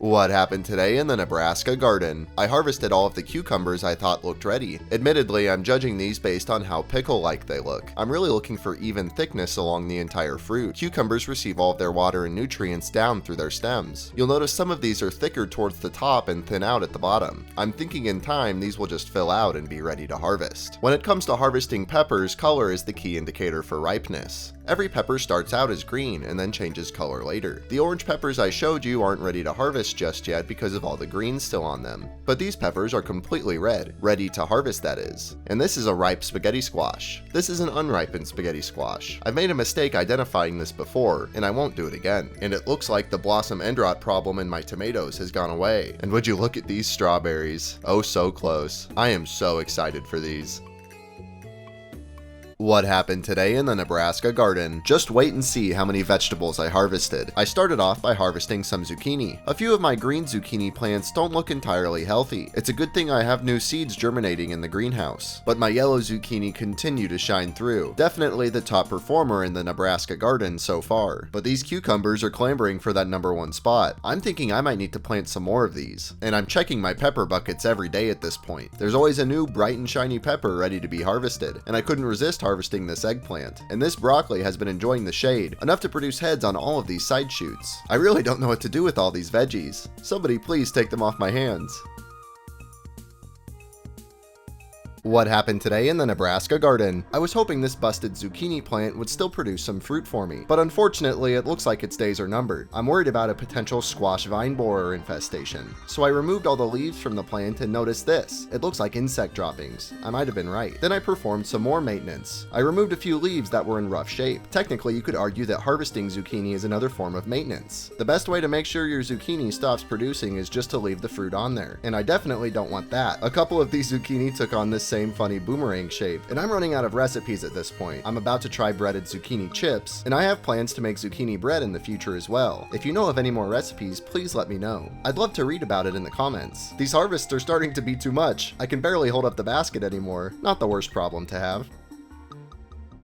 What happened today in the Nebraska garden? I harvested all of the cucumbers I thought looked ready. Admittedly, I'm judging these based on how pickle-like they look. I'm really looking for even thickness along the entire fruit. Cucumbers receive all of their water and nutrients down through their stems. You'll notice some of these are thicker towards the top and thin out at the bottom. I'm thinking in time these will just fill out and be ready to harvest. When it comes to harvesting peppers, color is the key indicator for ripeness. Every pepper starts out as green and then changes color later. The orange peppers I showed you aren't ready to harvest just yet because of all the green still on them. But these peppers are completely red, ready to harvest that is. And this is a ripe spaghetti squash. This is an unripened spaghetti squash. I've made a mistake identifying this before, and I won't do it again. And it looks like the blossom end rot problem in my tomatoes has gone away. And would you look at these strawberries? Oh, so close. I am so excited for these. What happened today in the Nebraska garden? Just wait and see how many vegetables I harvested. I started off by harvesting some zucchini. A few of my green zucchini plants don't look entirely healthy. It's a good thing I have new seeds germinating in the greenhouse. But my yellow zucchini continue to shine through. Definitely the top performer in the Nebraska garden so far. But these cucumbers are clambering for that #1 spot. I'm thinking I might need to plant some more of these. And I'm checking my pepper buckets every day at this point. There's always a new bright and shiny pepper ready to be harvested. And I couldn't resist harvesting this eggplant. And this broccoli has been enjoying the shade, enough to produce heads on all of these side shoots. I really don't know what to do with all these veggies. Somebody please take them off my hands. What happened today in the Nebraska garden? I was hoping this busted zucchini plant would still produce some fruit for me, but unfortunately it looks like its days are numbered. I'm worried about a potential squash vine borer infestation. So I removed all the leaves from the plant and noticed this. It looks like insect droppings. I might have been right. Then I performed some more maintenance. I removed a few leaves that were in rough shape. Technically, you could argue that harvesting zucchini is another form of maintenance. The best way to make sure your zucchini stops producing is just to leave the fruit on there, and I definitely don't want that. A couple of these zucchini took on this same funny boomerang shape, and I'm running out of recipes at this point. I'm about to try breaded zucchini chips, and I have plans to make zucchini bread in the future as well. If you know of any more recipes, please let me know. I'd love to read about it in the comments. These harvests are starting to be too much. I can barely hold up the basket anymore. Not the worst problem to have.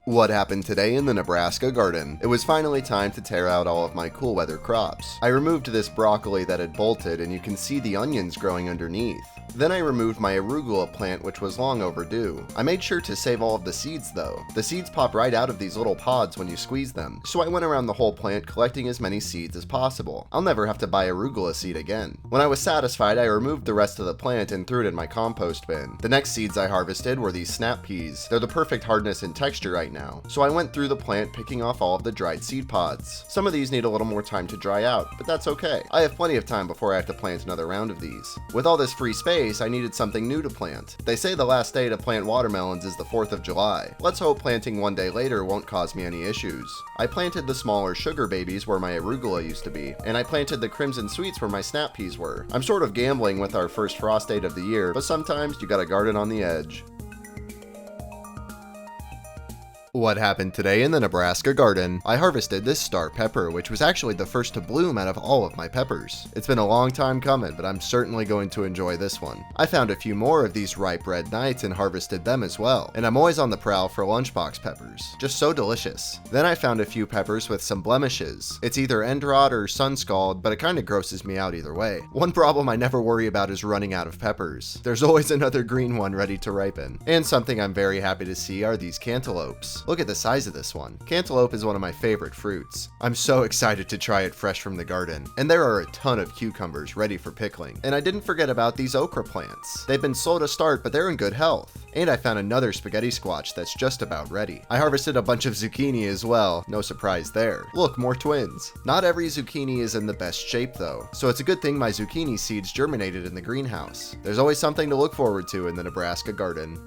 What happened today in the Nebraska garden? It was finally time to tear out all of my cool weather crops. I removed this broccoli that had bolted, and you can see the onions growing underneath. Then I removed my arugula plant, which was long overdue. I made sure to save all of the seeds though. The seeds pop right out of these little pods when you squeeze them, so I went around the whole plant collecting as many seeds as possible. I'll never have to buy arugula seed again. When I was satisfied, I removed the rest of the plant and threw it in my compost bin. The next seeds I harvested were these snap peas. They're the perfect hardness and texture right now, so I went through the plant picking off all of the dried seed pods. Some of these need a little more time to dry out, but that's okay. I have plenty of time before I have to plant another round of these. With all this free space, I needed something new to plant. They say the last day to plant watermelons is the 4th of July. Let's hope planting one day later won't cause me any issues. I planted the smaller sugar babies where my arugula used to be, and I planted the crimson sweets where my snap peas were. I'm sort of gambling with our first frost date of the year, but sometimes you gotta garden on the edge. What happened today in the Nebraska garden? I harvested this star pepper, which was actually the first to bloom out of all of my peppers. It's been a long time coming, but I'm certainly going to enjoy this one. I found a few more of these ripe red knights and harvested them as well, and I'm always on the prowl for lunchbox peppers. Just so delicious. Then I found a few peppers with some blemishes. It's either end rot or sun scald, but it kinda grosses me out either way. One problem I never worry about is running out of peppers. There's always another green one ready to ripen. And something I'm very happy to see are these cantaloupes. Look at the size of this one. Cantaloupe is one of my favorite fruits. I'm so excited to try it fresh from the garden. And there are a ton of cucumbers ready for pickling. And I didn't forget about these okra plants. They've been slow to start, but they're in good health. And I found another spaghetti squash that's just about ready. I harvested a bunch of zucchini as well. No surprise there. Look, more twins. Not every zucchini is in the best shape though, so it's a good thing my zucchini seeds germinated in the greenhouse. There's always something to look forward to in the Nebraska garden.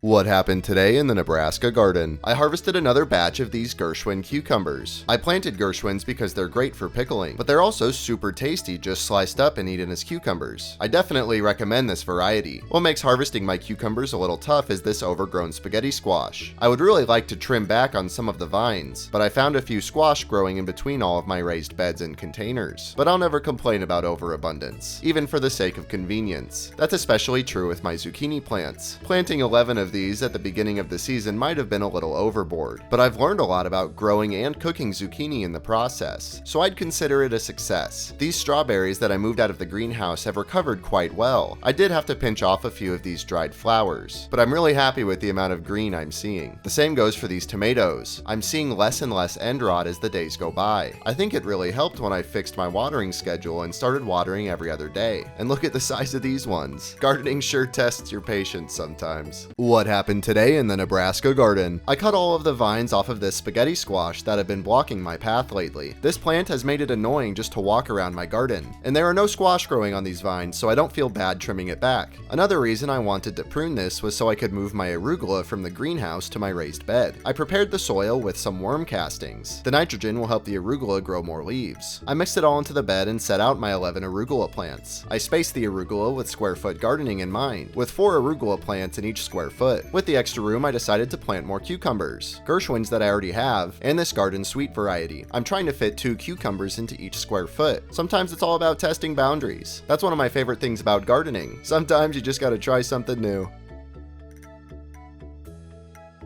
What happened today in the Nebraska garden? I harvested another batch of these Gershwin cucumbers. I planted Gershwins because they're great for pickling, but they're also super tasty just sliced up and eaten as cucumbers. I definitely recommend this variety. What makes harvesting my cucumbers a little tough is this overgrown spaghetti squash. I would really like to trim back on some of the vines, but I found a few squash growing in between all of my raised beds and containers. But I'll never complain about overabundance, even for the sake of convenience. That's especially true with my zucchini plants. Planting 11 of of these at the beginning of the season might have been a little overboard, but I've learned a lot about growing and cooking zucchini in the process, so I'd consider it a success. These strawberries that I moved out of the greenhouse have recovered quite well. I did have to pinch off a few of these dried flowers, but I'm really happy with the amount of green I'm seeing. The same goes for these tomatoes. I'm seeing less and less end rot as the days go by. I think it really helped when I fixed my watering schedule and started watering every other day. And look at the size of these ones. Gardening sure tests your patience sometimes. What happened today in the Nebraska garden? I cut all of the vines off of this spaghetti squash that have been blocking my path lately. This plant has made it annoying just to walk around my garden. And there are no squash growing on these vines, so I don't feel bad trimming it back. Another reason I wanted to prune this was so I could move my arugula from the greenhouse to my raised bed. I prepared the soil with some worm castings. The nitrogen will help the arugula grow more leaves. I mixed it all into the bed and set out my 11 arugula plants. I spaced the arugula with square foot gardening in mind, with 4 arugula plants in each square foot. With the extra room, I decided to plant more cucumbers, Gershwins that I already have, and this garden sweet variety. I'm trying to fit 2 cucumbers into each square foot. Sometimes it's all about testing boundaries. That's one of my favorite things about gardening. Sometimes you just gotta try something new.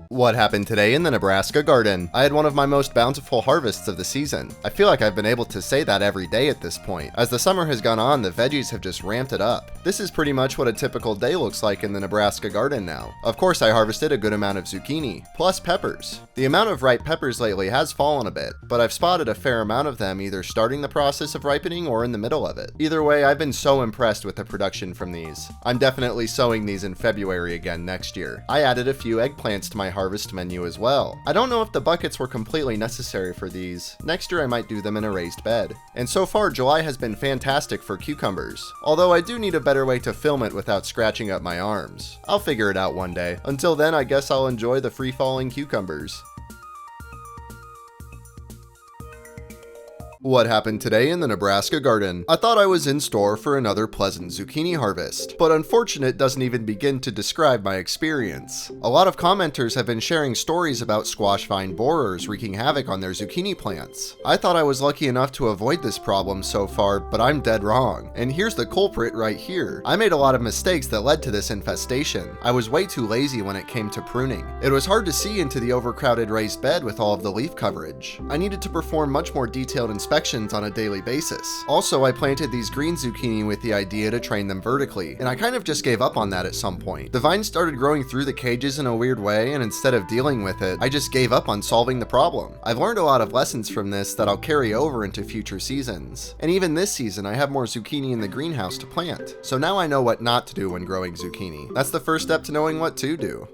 What happened today in the Nebraska garden? I had one of my most bountiful harvests of the season. I feel like I've been able to say that every day at this point. As the summer has gone on, the veggies have just ramped it up. This is pretty much what a typical day looks like in the Nebraska garden now. Of course, I harvested a good amount of zucchini, plus peppers. The amount of ripe peppers lately has fallen a bit, but I've spotted a fair amount of them either starting the process of ripening or in the middle of it. Either way, I've been so impressed with the production from these. I'm definitely sowing these in February again next year. I added a few eggplants to my harvest menu as well. I don't know if the buckets were completely necessary for these. Next year I might do them in a raised bed. And so far July has been fantastic for cucumbers, although I do need a better way to film it without scratching up my arms. I'll figure it out one day. Until then, I guess I'll enjoy the free-falling cucumbers. What happened today in the Nebraska garden? I thought I was in store for another pleasant zucchini harvest, but unfortunate doesn't even begin to describe my experience. A lot of commenters have been sharing stories about squash vine borers wreaking havoc on their zucchini plants. I thought I was lucky enough to avoid this problem so far, but I'm dead wrong. And here's the culprit right here. I made a lot of mistakes that led to this infestation. I was way too lazy when it came to pruning. It was hard to see into the overcrowded raised bed with all of the leaf coverage. I needed to perform much more detailed inspections on a daily basis. Also, I planted these green zucchini with the idea to train them vertically, and I kind of just gave up on that at some point. The vines started growing through the cages in a weird way, and instead of dealing with it, I just gave up on solving the problem. I've learned a lot of lessons from this that I'll carry over into future seasons. And even this season, I have more zucchini in the greenhouse to plant. So now I know what not to do when growing zucchini. That's the first step to knowing what to do.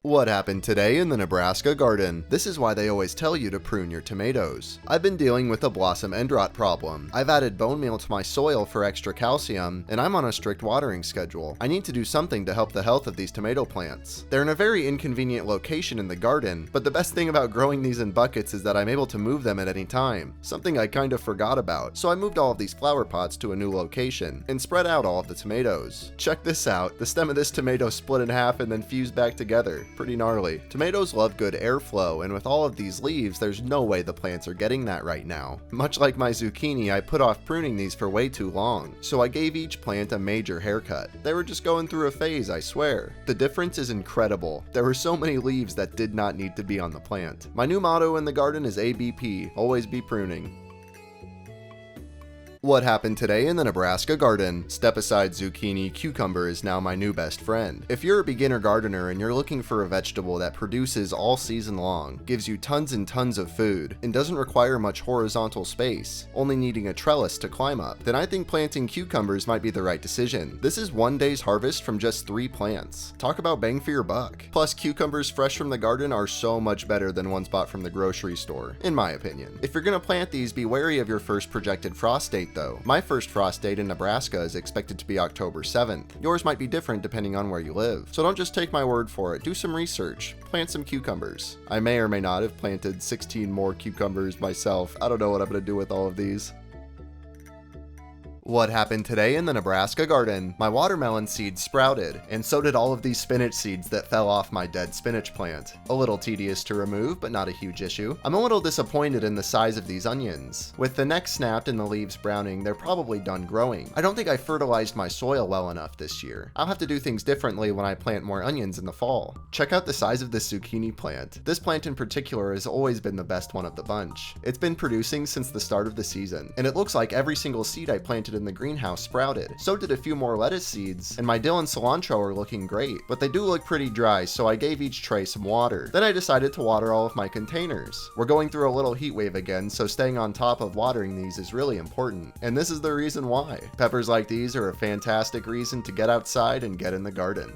What happened today in the Nebraska garden? This is why they always tell you to prune your tomatoes. I've been dealing with a blossom end rot problem. I've added bone meal to my soil for extra calcium, and I'm on a strict watering schedule. I need to do something to help the health of these tomato plants. They're in a very inconvenient location in the garden, but the best thing about growing these in buckets is that I'm able to move them at any time, something I kind of forgot about. So I moved all of these flower pots to a new location and spread out all of the tomatoes. Check this out. The stem of this tomato split in half and then fused back together. Pretty gnarly. Tomatoes love good airflow, and with all of these leaves, there's no way the plants are getting that right now. Much like my zucchini, I put off pruning these for way too long, so I gave each plant a major haircut. They were just going through a phase, I swear. The difference is incredible. There were so many leaves that did not need to be on the plant. My new motto in the garden is ABP, always be pruning. What happened today in the Nebraska garden? Step aside zucchini, cucumber is now my new best friend. If you're a beginner gardener and you're looking for a vegetable that produces all season long, gives you tons and tons of food, and doesn't require much horizontal space, only needing a trellis to climb up, then I think planting cucumbers might be the right decision. This is one day's harvest from just 3 plants. Talk about bang for your buck. Plus, cucumbers fresh from the garden are so much better than ones bought from the grocery store, in my opinion. If you're gonna plant these, be wary of your first projected frost date though. My first frost date in Nebraska is expected to be October 7th. Yours might be different depending on where you live. So don't just take my word for it. Do some research. Plant some cucumbers. I may or may not have planted 16 more cucumbers myself. I don't know what I'm gonna do with all of these. What happened today in the Nebraska garden? My watermelon seeds sprouted, and so did all of these spinach seeds that fell off my dead spinach plant. A little tedious to remove, but not a huge issue. I'm a little disappointed in the size of these onions. With the neck snapped and the leaves browning, they're probably done growing. I don't think I fertilized my soil well enough this year. I'll have to do things differently when I plant more onions in the fall. Check out the size of this zucchini plant. This plant in particular has always been the best one of the bunch. It's been producing since the start of the season, and it looks like every single seed I planted in the greenhouse sprouted. So did a few more lettuce seeds, and my dill and cilantro are looking great, but they do look pretty dry, so I gave each tray some water. Then I decided to water all of my containers. We're going through a little heat wave again, so staying on top of watering these is really important, and this is the reason why. Peppers like these are a fantastic reason to get outside and get in the garden.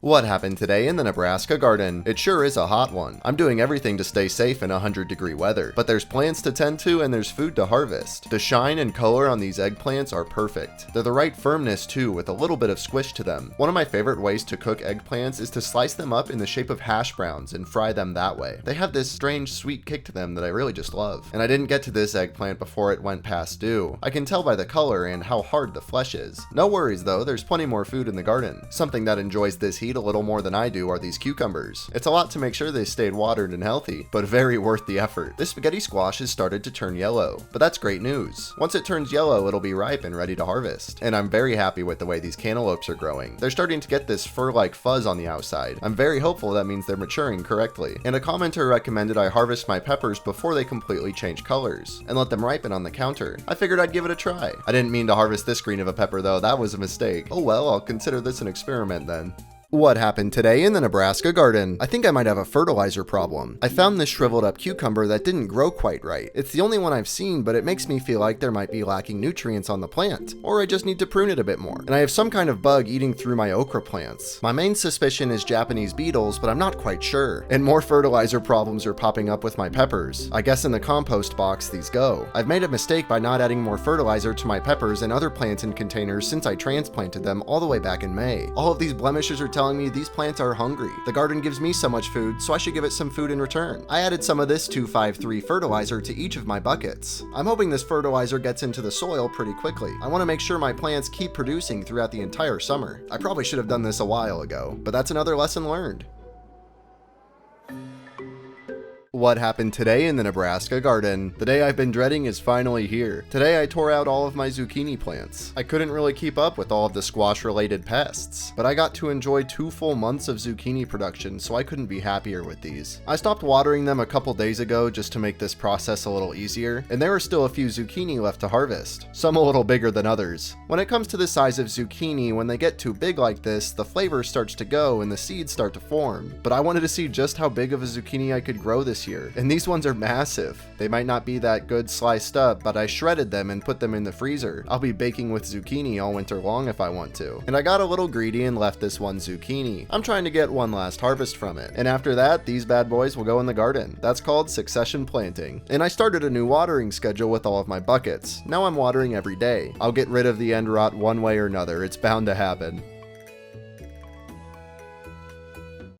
What happened today in the Nebraska garden? It sure is a hot one. I'm doing everything to stay safe in 100-degree weather, but there's plants to tend to and there's food to harvest. The shine and color on these eggplants are perfect. They're the right firmness too, with a little bit of squish to them. One of my favorite ways to cook eggplants is to slice them up in the shape of hash browns and fry them that way. They have this strange sweet kick to them that I really just love. And I didn't get to this eggplant before it went past due. I can tell by the color and how hard the flesh is. No worries though, there's plenty more food in the garden. Something that enjoys this heat a little more than I do are these cucumbers. It's a lot to make sure they stayed watered and healthy, but very worth the effort. This spaghetti squash has started to turn yellow, but that's great news. Once it turns yellow, it'll be ripe and ready to harvest. And I'm very happy with the way these cantaloupes are growing. They're starting to get this fur-like fuzz on the outside. I'm very hopeful that means they're maturing correctly. And a commenter recommended I harvest my peppers before they completely change colors, and let them ripen on the counter. I figured I'd give it a try. I didn't mean to harvest this green of a pepper though, that was a mistake. Oh well, I'll consider this an experiment then. What happened today in the Nebraska garden? I think I might have a fertilizer problem. I found this shriveled up cucumber that didn't grow quite right. It's the only one I've seen, but it makes me feel like there might be lacking nutrients on the plant, or I just need to prune it a bit more. And I have some kind of bug eating through my okra plants. My main suspicion is Japanese beetles, but I'm not quite sure. And more fertilizer problems are popping up with my peppers. I guess in the compost box these go. I've made a mistake by not adding more fertilizer to my peppers and other plants in containers since I transplanted them all the way back in May. All of these blemishes are telling me these plants are hungry. The garden gives me so much food, so I should give it some food in return. I added some of this 253 fertilizer to each of my buckets. I'm hoping this fertilizer gets into the soil pretty quickly. I want to make sure my plants keep producing throughout the entire summer. I probably should have done this a while ago, but that's another lesson learned. What happened today in the Nebraska garden? The day I've been dreading is finally here. Today I tore out all of my zucchini plants. I couldn't really keep up with all of the squash related pests, but I got to enjoy 2 full months of zucchini production, so I couldn't be happier with these. I stopped watering them a couple days ago just to make this process a little easier, and there are still a few zucchini left to harvest, some a little bigger than others. When it comes to the size of zucchini, when they get too big like this, the flavor starts to go and the seeds start to form. But I wanted to see just how big of a zucchini I could grow this year, and these ones are massive. They might not be that good sliced up, but I shredded them and put them in the freezer. I'll be baking with zucchini all winter long if I want to. And I got a little greedy and left this one zucchini. I'm trying to get one last harvest from it. And after that, these bad boys will go in the garden. That's called succession planting. And I started a new watering schedule with all of my buckets. Now I'm watering every day. I'll get rid of the end rot one way or another. It's bound to happen.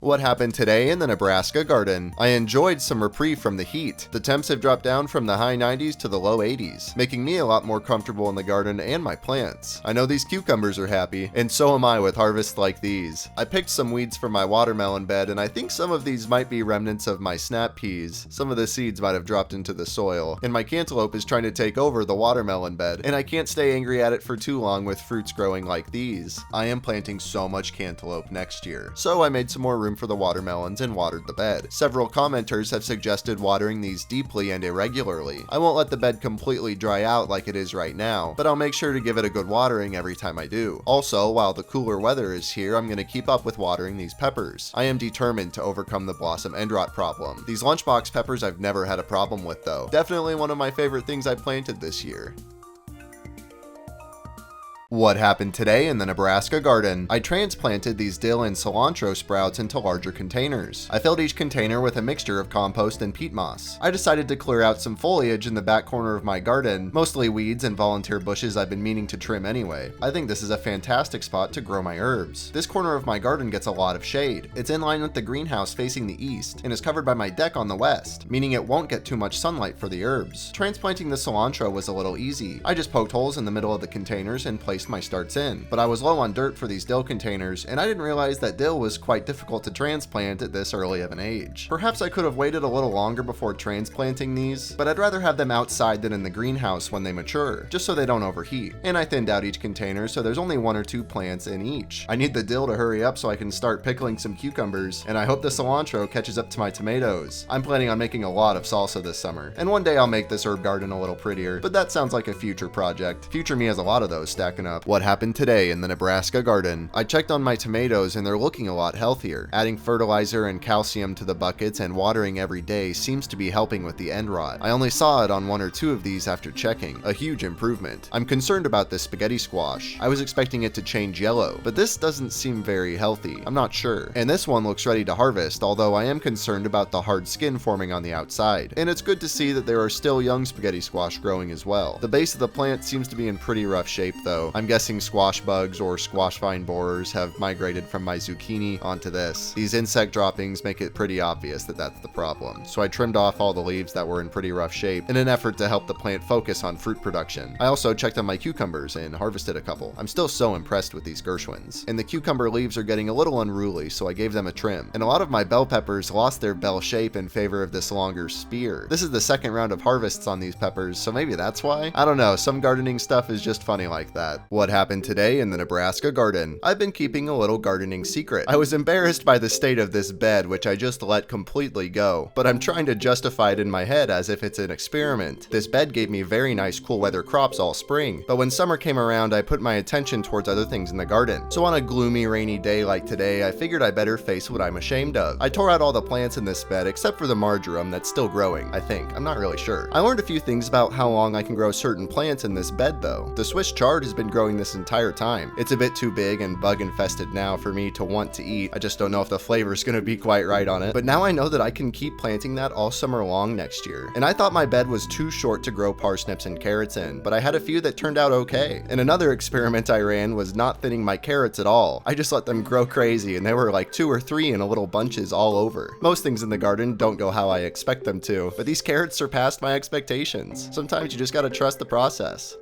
What happened today in the Nebraska garden? I enjoyed some reprieve from the heat. The temps have dropped down from the high 90s to the low 80s, making me a lot more comfortable in the garden and my plants. I know these cucumbers are happy, and so am I with harvests like these. I picked some weeds from my watermelon bed, and I think some of these might be remnants of my snap peas. Some of the seeds might have dropped into the soil, and my cantaloupe is trying to take over the watermelon bed, and I can't stay angry at it for too long with fruits growing like these. I am planting so much cantaloupe next year, so I made some more room for the watermelons and watered the bed. Several commenters have suggested watering these deeply and irregularly. I won't let the bed completely dry out like it is right now, but I'll make sure to give it a good watering every time I do. Also, while the cooler weather is here, I'm going to keep up with watering these peppers. I am determined to overcome the blossom end rot problem. These lunchbox peppers I've never had a problem with though. Definitely one of my favorite things I planted this year. What happened today in the Nebraska garden? I transplanted these dill and cilantro sprouts into larger containers. I filled each container with a mixture of compost and peat moss. I decided to clear out some foliage in the back corner of my garden, mostly weeds and volunteer bushes I've been meaning to trim anyway. I think this is a fantastic spot to grow my herbs. This corner of my garden gets a lot of shade. It's in line with the greenhouse facing the east and is covered by my deck on the west, meaning it won't get too much sunlight for the herbs. Transplanting the cilantro was a little easy. I just poked holes in the middle of the containers and placed my starts in, but I was low on dirt for these dill containers, and I didn't realize that dill was quite difficult to transplant at this early of an age. Perhaps I could have waited a little longer before transplanting these, but I'd rather have them outside than in the greenhouse when they mature, just so they don't overheat. And I thinned out each container so there's only 1 or 2 plants in each. I need the dill to hurry up so I can start pickling some cucumbers, and I hope the cilantro catches up to my tomatoes. I'm planning on making a lot of salsa this summer, and one day I'll make this herb garden a little prettier, but that sounds like a future project. Future me has a lot of those stacking up. What happened today in the Nebraska garden? I checked on my tomatoes and they're looking a lot healthier. Adding fertilizer and calcium to the buckets and watering every day seems to be helping with the end rot. I only saw it on 1 or 2 of these after checking. A huge improvement. I'm concerned about this spaghetti squash. I was expecting it to change yellow, but this doesn't seem very healthy. I'm not sure. And this one looks ready to harvest, although I am concerned about the hard skin forming on the outside. And it's good to see that there are still young spaghetti squash growing as well. The base of the plant seems to be in pretty rough shape though. I'm guessing squash bugs or squash vine borers have migrated from my zucchini onto this. These insect droppings make it pretty obvious that that's the problem. So I trimmed off all the leaves that were in pretty rough shape in an effort to help the plant focus on fruit production. I also checked on my cucumbers and harvested a couple. I'm still so impressed with these Gershwins. And the cucumber leaves are getting a little unruly, so I gave them a trim. And a lot of my bell peppers lost their bell shape in favor of this longer spear. This is the second round of harvests on these peppers, so maybe that's why? I don't know, some gardening stuff is just funny like that. What happened today in the Nebraska garden? I've been keeping a little gardening secret. I was embarrassed by the state of this bed, which I just let completely go, but I'm trying to justify it in my head as if it's an experiment. This bed gave me very nice cool weather crops all spring, but when summer came around I put my attention towards other things in the garden. So on a gloomy rainy day like today, I figured I better face what I'm ashamed of. I tore out all the plants in this bed except for the marjoram that's still growing, I think. I'm not really sure. I learned a few things about how long I can grow certain plants in this bed though. The Swiss chard has been growing this entire time. It's a bit too big and bug infested now for me to want to eat. I just don't know if the flavor's gonna be quite right on it. But now I know that I can keep planting that all summer long next year. And I thought my bed was too short to grow parsnips and carrots in, but I had a few that turned out okay. And another experiment I ran was not thinning my carrots at all. I just let them grow crazy and there were like 2 or 3 in a little bunches all over. Most things in the garden don't go how I expect them to, but these carrots surpassed my expectations. Sometimes you just gotta trust the process.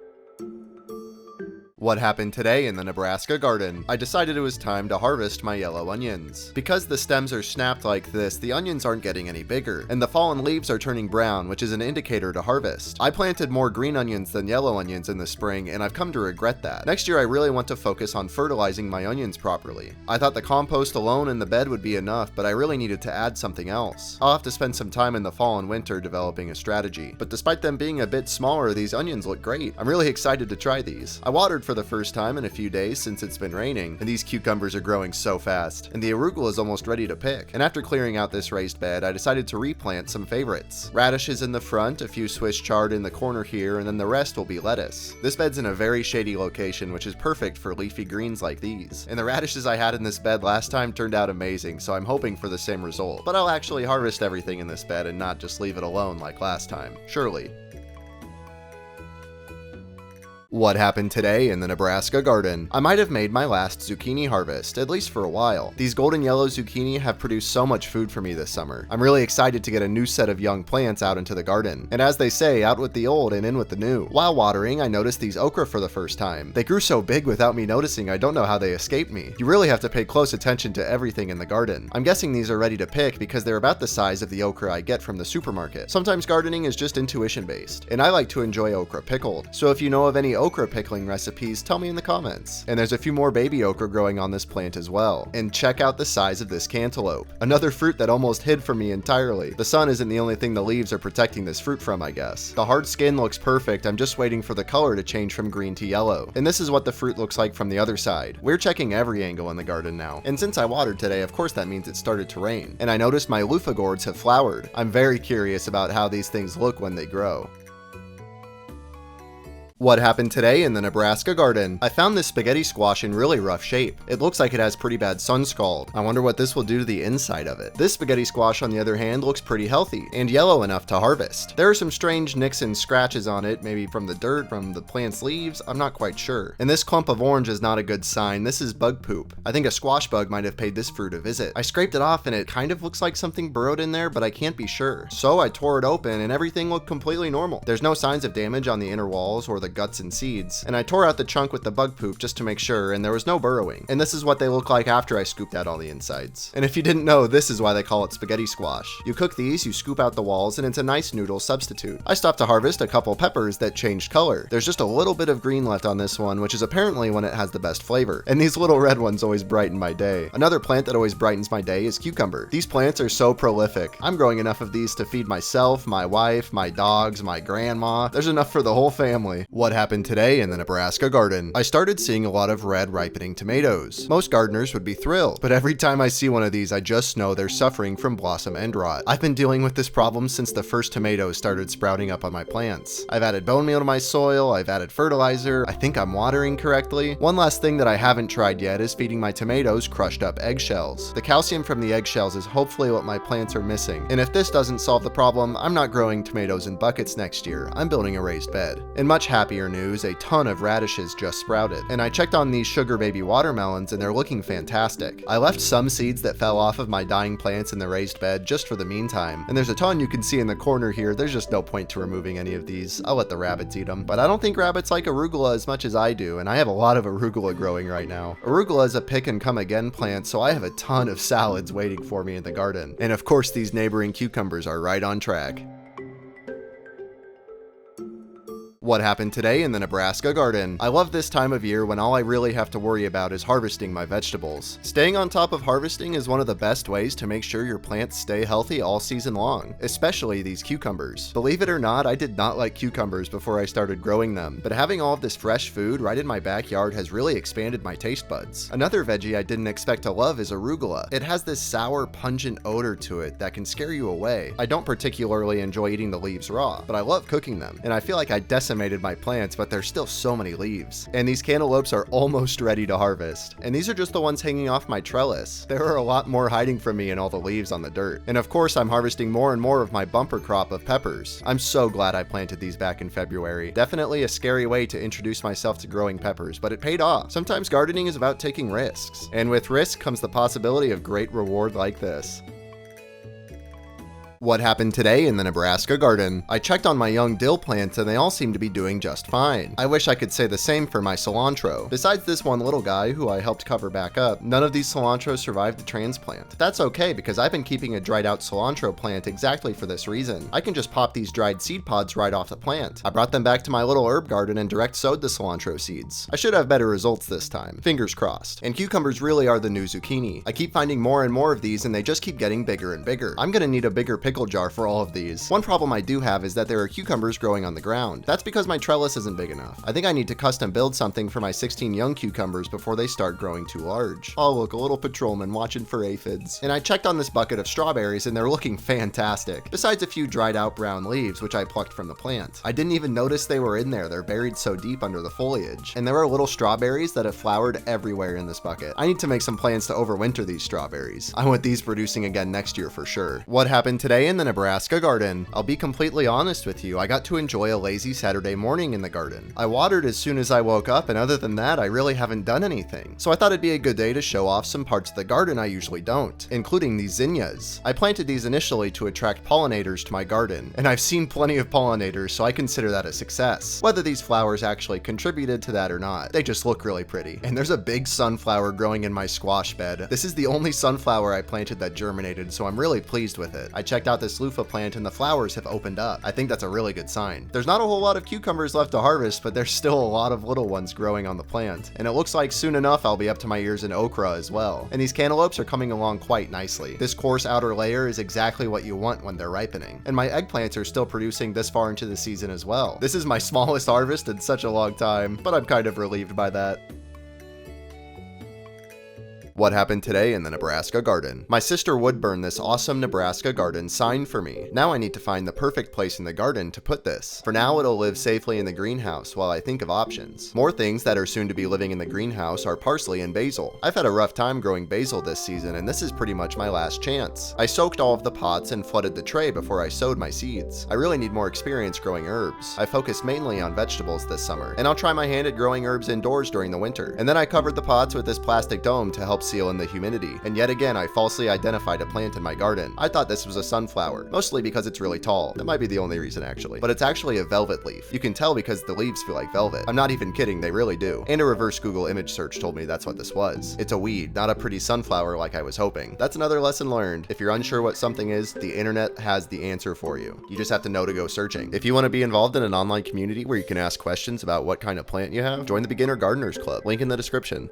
What happened today in the Nebraska garden? I decided it was time to harvest my yellow onions. Because the stems are snapped like this, the onions aren't getting any bigger, and the fallen leaves are turning brown, which is an indicator to harvest. I planted more green onions than yellow onions in the spring, and I've come to regret that. Next year I really want to focus on fertilizing my onions properly. I thought the compost alone in the bed would be enough, but I really needed to add something else. I'll have to spend some time in the fall and winter developing a strategy. But despite them being a bit smaller, these onions look great. I'm really excited to try these. I watered for the first time in a few days since it's been raining, and these cucumbers are growing so fast, and the arugula is almost ready to pick. And after clearing out this raised bed, I decided to replant some favorites. Radishes in the front, a few Swiss chard in the corner here, and then the rest will be lettuce. This bed's in a very shady location, which is perfect for leafy greens like these. And the radishes I had in this bed last time turned out amazing, so I'm hoping for the same result. But I'll actually harvest everything in this bed and not just leave it alone like last time. Surely. What happened today in the Nebraska garden? I might have made my last zucchini harvest, at least for a while. These golden yellow zucchini have produced so much food for me this summer. I'm really excited to get a new set of young plants out into the garden. And as they say, out with the old and in with the new. While watering, I noticed these okra for the first time. They grew so big without me noticing, I don't know how they escaped me. You really have to pay close attention to everything in the garden. I'm guessing these are ready to pick because they're about the size of the okra I get from the supermarket. Sometimes gardening is just intuition based, and I like to enjoy okra pickled. So if you know of any okra pickling recipes, tell me in the comments. And there's a few more baby okra growing on this plant as well. And check out the size of this cantaloupe. Another fruit that almost hid from me entirely. The sun isn't the only thing the leaves are protecting this fruit from, I guess. The hard skin looks perfect, I'm just waiting for the color to change from green to yellow. And this is what the fruit looks like from the other side. We're checking every angle in the garden now. And since I watered today, of course that means it started to rain. And I noticed my loofah gourds have flowered. I'm very curious about how these things look when they grow. What happened today in the Nebraska garden? I found this spaghetti squash in really rough shape. It looks like it has pretty bad sun scald. I wonder what this will do to the inside of it. This spaghetti squash, on the other hand, looks pretty healthy and yellow enough to harvest. There are some strange nicks and scratches on it, maybe from the dirt, from the plant's leaves, I'm not quite sure. And this clump of orange is not a good sign. This is bug poop. I think a squash bug might have paid this fruit a visit. I scraped it off and it kind of looks like something burrowed in there, but I can't be sure. So I tore it open and everything looked completely normal. There's no signs of damage on the inner walls or the guts and seeds. And I tore out the chunk with the bug poop just to make sure, and there was no burrowing. And this is what they look like after I scooped out all the insides. And if you didn't know, this is why they call it spaghetti squash. You cook these, you scoop out the walls, and it's a nice noodle substitute. I stopped to harvest a couple peppers that changed color. There's just a little bit of green left on this one, which is apparently when it has the best flavor. And these little red ones always brighten my day. Another plant that always brightens my day is cucumber. These plants are so prolific. I'm growing enough of these to feed myself, my wife, my dogs, my grandma. There's enough for the whole family. What happened today in the Nebraska garden? I started seeing a lot of red ripening tomatoes. Most gardeners would be thrilled, but every time I see one of these, I just know they're suffering from blossom end rot. I've been dealing with this problem since the first tomatoes started sprouting up on my plants. I've added bone meal to my soil, I've added fertilizer, I think I'm watering correctly. One last thing that I haven't tried yet is feeding my tomatoes crushed up eggshells. The calcium from the eggshells is hopefully what my plants are missing, and if this doesn't solve the problem, I'm not growing tomatoes in buckets next year. I'm building a raised bed. In much happier news, a ton of radishes just sprouted, and I checked on these sugar baby watermelons and they're looking fantastic. I left some seeds that fell off of my dying plants in the raised bed just for the meantime, and there's a ton you can see in the corner here. There's just no point to removing any of these. I'll let the rabbits eat them, but I don't think rabbits like arugula as much as I do, and I have a lot of arugula growing right now. Arugula is a pick and come again plant, so I have a ton of salads waiting for me in the garden. And of course these neighboring cucumbers are right on track. What happened today in the Nebraska garden? I love this time of year when all I really have to worry about is harvesting my vegetables. Staying on top of harvesting is one of the best ways to make sure your plants stay healthy all season long, especially these cucumbers. Believe it or not, I did not like cucumbers before I started growing them, but having all of this fresh food right in my backyard has really expanded my taste buds. Another veggie I didn't expect to love is arugula. It has this sour, pungent odor to it that can scare you away. I don't particularly enjoy eating the leaves raw, but I love cooking them, and I feel like I decimated my plants, but there's still so many leaves. And these cantaloupes are almost ready to harvest. And these are just the ones hanging off my trellis. There are a lot more hiding from me in all the leaves on the dirt. And of course, I'm harvesting more and more of my bumper crop of peppers. I'm so glad I planted these back in February. Definitely a scary way to introduce myself to growing peppers, but it paid off. Sometimes gardening is about taking risks. And with risk comes the possibility of great reward like this. What happened today in the Nebraska garden? I checked on my young dill plants and they all seem to be doing just fine. I wish I could say the same for my cilantro. Besides this one little guy who I helped cover back up, none of these cilantros survived the transplant. That's okay because I've been keeping a dried out cilantro plant exactly for this reason. I can just pop these dried seed pods right off the plant. I brought them back to my little herb garden and direct sowed the cilantro seeds. I should have better results this time. Fingers crossed. And cucumbers really are the new zucchini. I keep finding more and more of these and they just keep getting bigger and bigger. I'm gonna need a bigger pickle jar for all of these. One problem I do have is that there are cucumbers growing on the ground. That's because my trellis isn't big enough. I think I need to custom build something for my 16 young cucumbers before they start growing too large. Oh look, a little patrolman watching for aphids. And I checked on this bucket of strawberries and they're looking fantastic. Besides a few dried out brown leaves, which I plucked from the plant. I didn't even notice they were in there. They're buried so deep under the foliage. And there are little strawberries that have flowered everywhere in this bucket. I need to make some plans to overwinter these strawberries. I want these producing again next year for sure. What happened today in the Nebraska garden? I'll be completely honest with you, I got to enjoy a lazy Saturday morning in the garden. I watered as soon as I woke up, and other than that, I really haven't done anything. So I thought it'd be a good day to show off some parts of the garden I usually don't, including these zinnias. I planted these initially to attract pollinators to my garden, and I've seen plenty of pollinators, so I consider that a success. Whether these flowers actually contributed to that or not, they just look really pretty. And there's a big sunflower growing in my squash bed. This is the only sunflower I planted that germinated, so I'm really pleased with it. I checked out this loofah plant and the flowers have opened up. I think that's a really good sign. There's not a whole lot of cucumbers left to harvest, but there's still a lot of little ones growing on the plant. And it looks like soon enough I'll be up to my ears in okra as well. And these cantaloupes are coming along quite nicely. This coarse outer layer is exactly what you want when they're ripening. And my eggplants are still producing this far into the season as well. This is my smallest harvest in such a long time, but I'm kind of relieved by that. What happened today in the Nebraska garden? My sister would burn this awesome Nebraska garden sign for me. Now I need to find the perfect place in the garden to put this. For now, it'll live safely in the greenhouse while I think of options. More things that are soon to be living in the greenhouse are parsley and basil. I've had a rough time growing basil this season, and this is pretty much my last chance. I soaked all of the pots and flooded the tray before I sowed my seeds. I really need more experience growing herbs. I focused mainly on vegetables this summer, and I'll try my hand at growing herbs indoors during the winter. And then I covered the pots with this plastic dome to help seal in the humidity. And yet again, I falsely identified a plant in my garden. I thought this was a sunflower, mostly because it's really tall. That might be the only reason actually. But it's actually a velvet leaf. You can tell because the leaves feel like velvet. I'm not even kidding, they really do. And a reverse Google image search told me that's what this was. It's a weed, not a pretty sunflower like I was hoping. That's another lesson learned. If you're unsure what something is, the internet has the answer for you. You just have to know to go searching. If you want to be involved in an online community where you can ask questions about what kind of plant you have, join the Beginner Gardeners Club. Link in the description.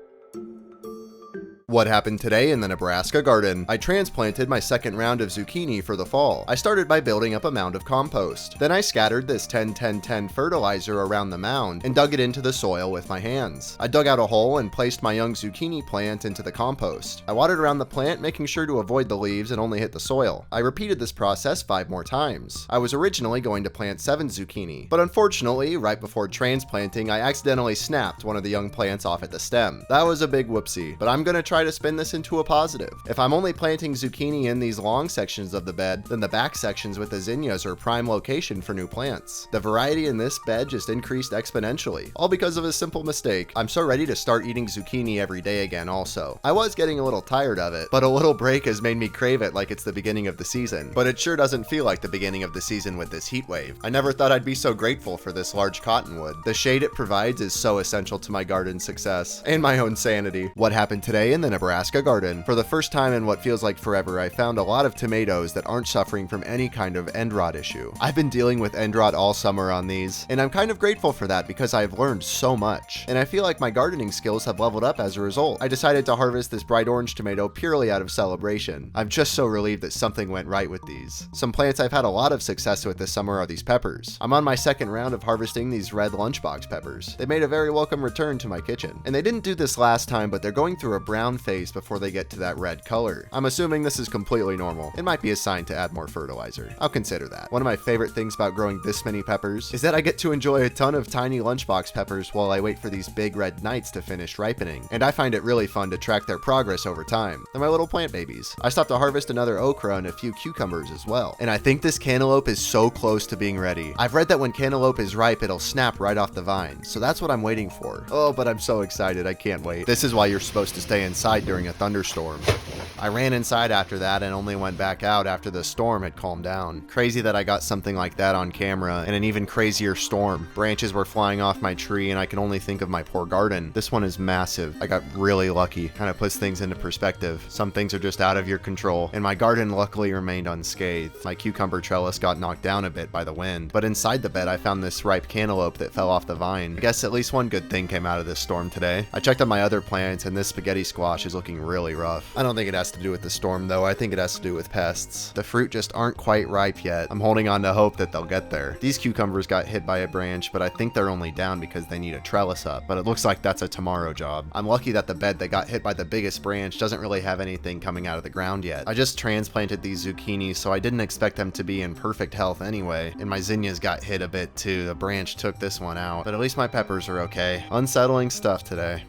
What happened today in the Nebraska garden? I transplanted my second round of zucchini for the fall. I started by building up a mound of compost. Then I scattered this 10-10-10 fertilizer around the mound and dug it into the soil with my hands. I dug out a hole and placed my young zucchini plant into the compost. I watered around the plant, making sure to avoid the leaves and only hit the soil. I repeated this process 5 more times. I was originally going to plant 7 zucchini, but unfortunately, right before transplanting, I accidentally snapped one of the young plants off at the stem. That was a big whoopsie, but I'm gonna try to spin this into a positive. If I'm only planting zucchini in these long sections of the bed, then the back sections with the zinnias are prime location for new plants. The variety in this bed just increased exponentially, all because of a simple mistake. I'm so ready to start eating zucchini every day again also. I was getting a little tired of it, but a little break has made me crave it like it's the beginning of the season. But it sure doesn't feel like the beginning of the season with this heat wave. I never thought I'd be so grateful for this large cottonwood. The shade it provides is so essential to my garden's success and my own sanity. What happened today in the Nebraska garden? For the first time in what feels like forever, I found a lot of tomatoes that aren't suffering from any kind of end rot issue. I've been dealing with end rot all summer on these, and I'm kind of grateful for that because I've learned so much, and I feel like my gardening skills have leveled up as a result. I decided to harvest this bright orange tomato purely out of celebration. I'm just so relieved that something went right with these. Some plants I've had a lot of success with this summer are these peppers. I'm on my second round of harvesting these red lunchbox peppers. They made a very welcome return to my kitchen, and they didn't do this last time, but they're going through a brown phase before they get to that red color. I'm assuming this is completely normal. It might be a sign to add more fertilizer. I'll consider that. One of my favorite things about growing this many peppers is that I get to enjoy a ton of tiny lunchbox peppers while I wait for these big red knights to finish ripening, and I find it really fun to track their progress over time. They're my little plant babies. I stopped to harvest another okra and a few cucumbers as well, and I think this cantaloupe is so close to being ready. I've read that when cantaloupe is ripe, it'll snap right off the vine, so that's what I'm waiting for. Oh, but I'm so excited, I can't wait. This is why you're supposed to stay inside during a thunderstorm. I ran inside after that and only went back out after the storm had calmed down. Crazy that I got something like that on camera, and an even crazier storm. Branches were flying off my tree and I can only think of my poor garden. This one is massive. I got really lucky. Kind of puts things into perspective. Some things are just out of your control, and my garden luckily remained unscathed. My cucumber trellis got knocked down a bit by the wind, but inside the bed I found this ripe cantaloupe that fell off the vine. I guess at least one good thing came out of this storm today. I checked on my other plants and this spaghetti squash is looking really rough. I don't think it has to do with the storm though, I think it has to do with pests. The fruit just aren't quite ripe yet. I'm holding on to hope that they'll get there. These cucumbers got hit by a branch, but I think they're only down because they need a trellis up, but it looks like that's a tomorrow job. I'm lucky that the bed that got hit by the biggest branch doesn't really have anything coming out of the ground yet. I just transplanted these zucchini, so I didn't expect them to be in perfect health anyway, and my zinnias got hit a bit too. The branch took this one out, but at least my peppers are okay. Unsettling stuff today.